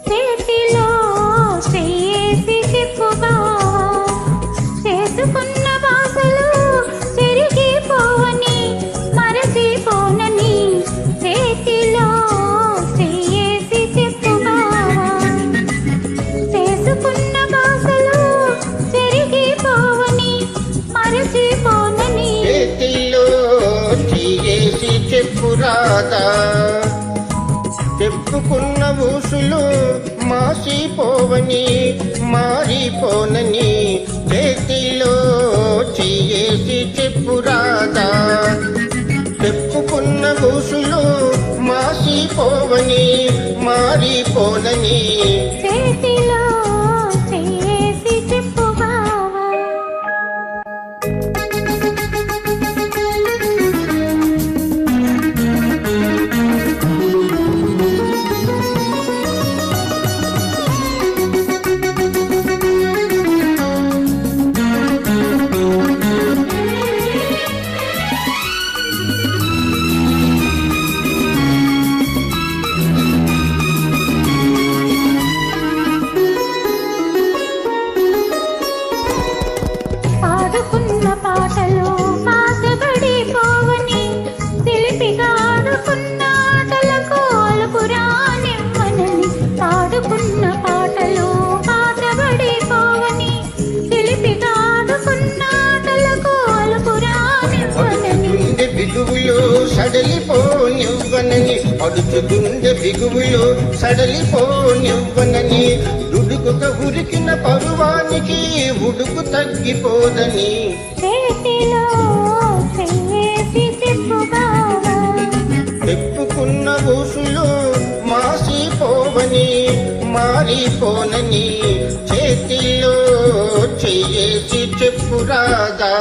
చేతిలో చేసి చెప్పుగా చేసుకున్న భాషలు చెరిగిపోవని మరచిపోనని చేతిలో చేసి చెప్పుగా చేసుకున్న భాషలు చెరిగిపోవని మరచిపోనని చేతిలో చేసి చెప్పురాదా చెప్పుకున్న ఊసులు మాసిపోవని మారిపోనని చేతిలో చేసి చెప్పురాదా చెప్పుకున్న ఊసులు మాసిపోవని మారిపోనని చేతిలో చేసి చెప్పుగా ఆడుకున్న పాటలు పాతబడిపోవని తెలిపిగా ఆడుకున్న ఆటలకు అలుపురానివ్వనని ఆడుకున్న పాటలు పాతబడిపోవని తెలిపిగా ఆడుకున్న ఆటలకు అలుపురానివ్వనని బిగువులు సడలిపోనివ్వనని అడుచుకుండే బిగువులు సడలిపోనివ్వనని దుడుకుగా ఉరికిన పరువానికి ఉడుకు తగ్గిపోదని చేతిలో చేసి చెప్పుగా చెప్పుకున్న ఊసులు మాసిపోవని మారిపోనని చేతిలో చేసి చెప్పురాదా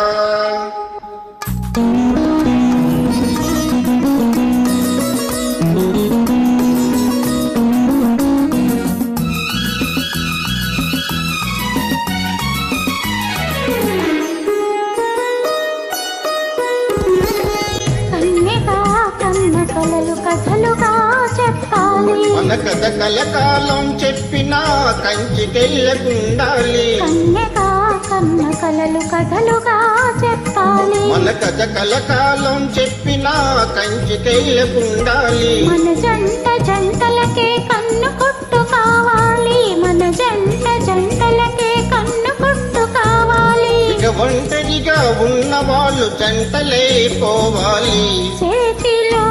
కన్న కలలు కథలుగా చెప్పాలి మన కథ కలకాలం చెప్పినా కంచికెళ్ళకుండాలి కన్యగా కన్న కలలు కథలుగా చెప్పాలి మన కథ కలకాలం చెప్పినా కంచికెళ్ళకుండాలి మన జంట జంటలకే కన్ను కొట్టు కావాలి మన జంట జంటలకే కన్ను కొట్టు కావాలి ఇక ఒంటరిగా ఉన్న వాళ్ళు జంటలైపోవాలి చేతిలో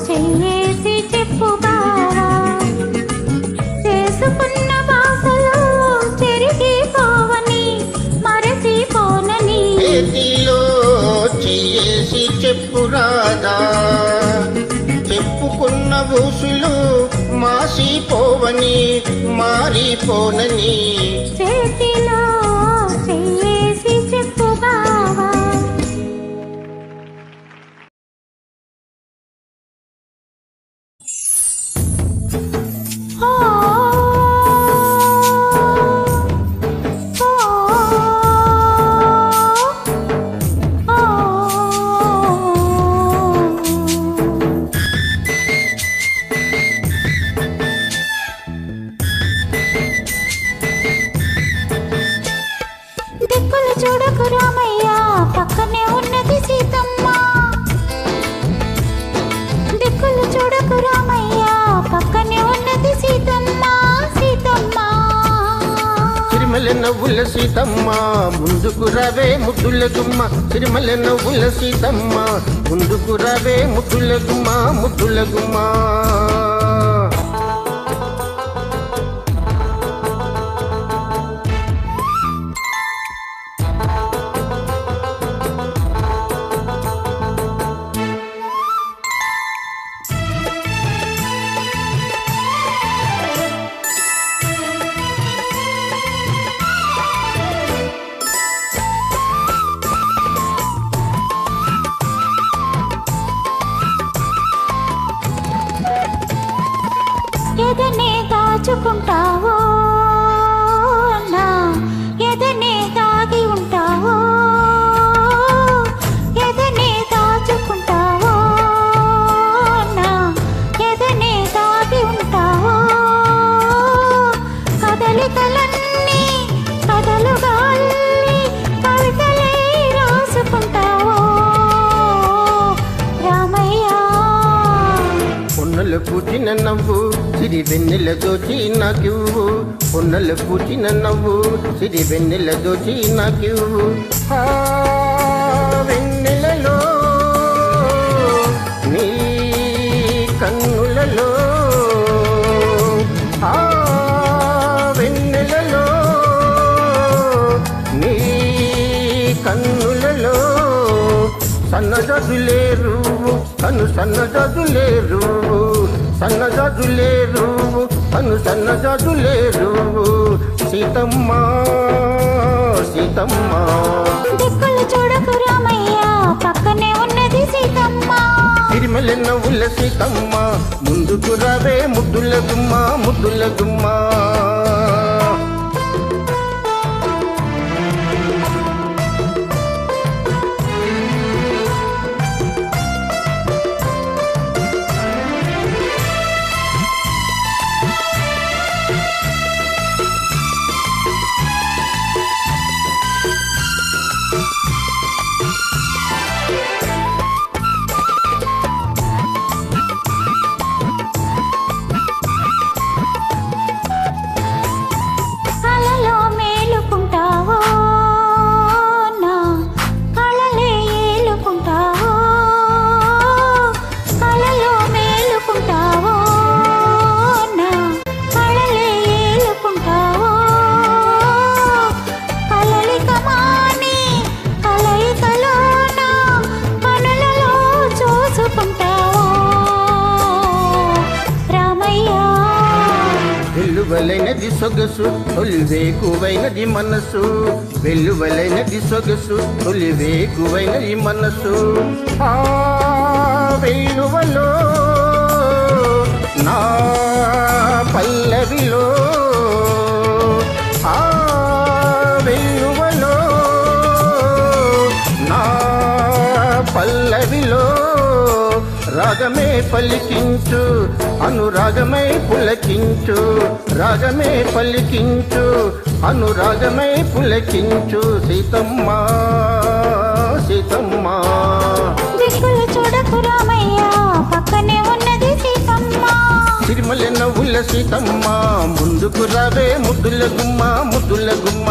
చేసి చెప్పుగా చేసుకున్న భాషలు చెరిగిపోవని మరచిపోనని చేతిలో చేసి చెప్పురాదా చెప్పుకున్న ఊసులు మాసిపోవని మారిపోనని చేతిలో చేసి చెప్పుగా దిక్కులు చూడకు రామయ్య పక్కనే ఉన్నది సీతమ్మ దిక్కులు చూడకు రామయ్య పక్కనే ఉన్నది సీతమ్మ సీతమ్మ సిరిమల నవ్వుల సీతమ్మ ముందుకు రావే ముద్దుల గుమ్మ సిరిమల నవ్వుల సీతమ్మ ముందుకు రావే ముద్దుల గుమ్మ ముద్దుల గుమ్మ ఎదనే దాచుకుంటావో నా ఎదనే దాగి ఉంటావో ఎదనే దాచుకుంటావో నా ఎదనే దాగి ఉంటావో పొన్నలు పూచిన నవ్వు సిరి వెన్నెల దోచి నాకివ్వు పొన్నలు పూచిన నవ్వు సిరి వెన్నెల దోచి నాకివ్వు ఆ వెన్నెలలో నీ కన్నులలో ఆ వెన్నెలలో నీ కన్నులలో సన్నజాజులేరు కను సన్నజాజులేరు సన్నజాజులేరు కను సన్నజాజులేరు సీతమ్మ సీతమ్మ దిక్కులు చూడకు రామయ్య పక్కనే ఉన్నది సీతమ్మ తిరుమల నవ్వుల సీతమ్మ ముందుకు రావే ముద్దుల గుమ్మ ముద్దుల గుమ్మ కలలో మేలుకుంటావో నా కలలే ఏలుకుంటావో కలలో మేలుకుంటావో నా కలలే ఏలుకుంటావో కలలిక మాని కలయికలోన కనులలో చూసుకుంటావో రామయ్య వెల్లువలైనది సొగసు తొలివేకువైనది మనసు వెల్లువలైనది సొగసు తొలివేకువైనది మనసు ఆ వెల్లువలో నా పల్లవిలో ఆ వెల్లువలో నా పల్లవిలో రాగమే పలికించు అనురాగమై పులకించు రాగమే పలికించు అనురాగమై పులకించు సీతమ్మ సీతమ్మ దిక్కులు చూడకు రామయ్య పక్కనే ఉన్నది సీతమ్మ తిరుమల నవ్వుల సీతమ్మ ముందుకు రావే ముద్దుల గుమ్మ ముద్దుల గుమ్మ